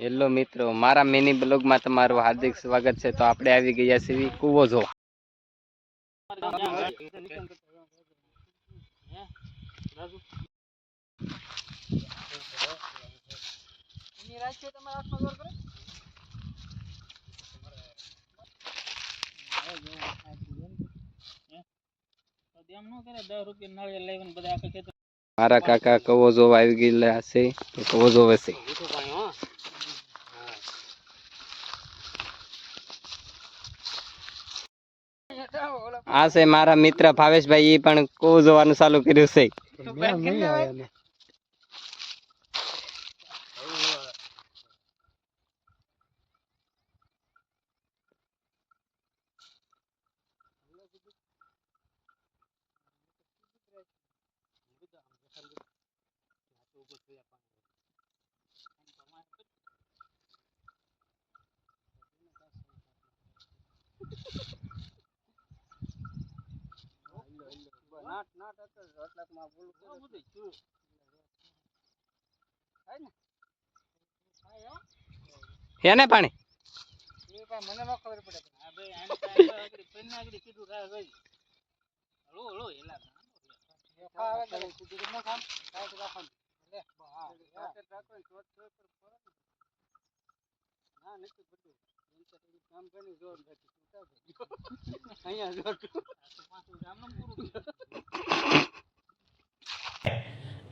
Hello મિત્રો, મારા mini બ્લોગમાં તમારું હાર્દિક સ્વાગત છે. તો આપણે આવી ગયા છીએ કૂવો જોવા. મારા કાકા કૂવો જોવા આવી ગયેલા છે, તો કૂવો જોવે છે. આ છે મારા મિત્ર ભાવેશભાઈ, એ પણ કૂવો જોવાનું ચાલુ કર્યું છે. એને પાણી મને ન ખબર પડે.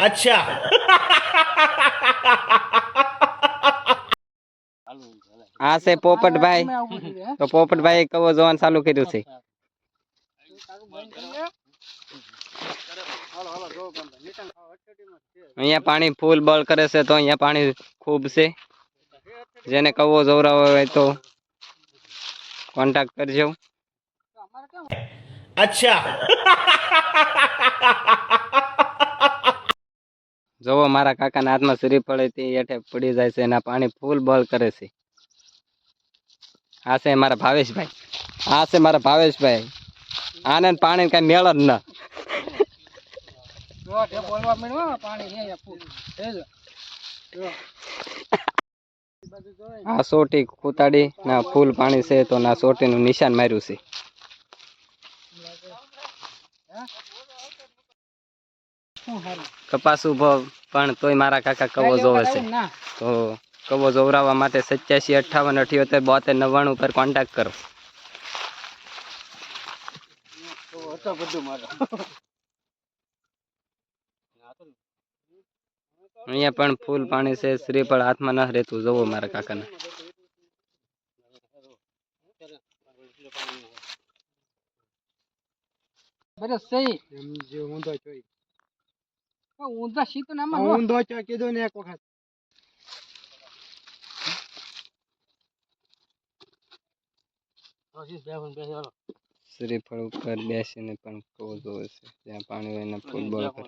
अच्छा આ છે પોપટભાઈ, તો પોપટભાઈ કવો જોવાનું ચાલુ કર્યું છે. અહીંયા પાણી ફૂલ બળ કરે છે, તો અહીંયા પાણી ખૂબ છે. જેને કવો જોવરાવો હોય તો કોન્ટેક્ટ કરજો. अच्छा જોવો મારા કાકાના હાથમાં શ્રીફળ તે હેઠે પડી જાય છે, એના પાણી ફૂલ બળ કરે છે. આ છે મારા ભાવેશભાઈ, આ છે મારા ભાવેશભાઈ. આને પાણી કઈ મેળ જ ના. આ સોટી કુતાડી ના ફૂલ પાણી છે, તો ના સોટી નું નિશાન માર્યું છે. કપાસ ઉભો પણ તોય મારા કાકા કવો જોવે છે. તો કવો જોવરાવવા માટે 87 58 78 72 99 પર કોન્ટેક્ટ કરો. અહીંયા પણ ફૂલ પાણી છે. શ્રીફળ હાથમાં ન રહેતું. જોવો મારા કાકાને. શ્રીફળ ઉપર બેસીને પણ કવો જોવે છે. જ્યાં પાણી હોય એના ફૂલ બળ કરે.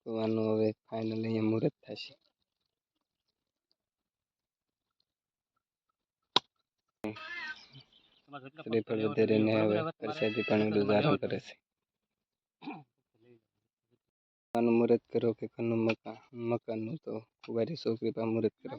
તો આનું હવે ફાઇનલી અહીંયા મુહૂર્ત થશે. શ્રીફળ વધારીને હવે પ્રસાદી પણ ધારણ કરે છે. આનું મુહૂર્ત કરો કે ઘરનું મકાનનું, તો કુંવારી છોકરી પણ મુહૂર્ત કરો.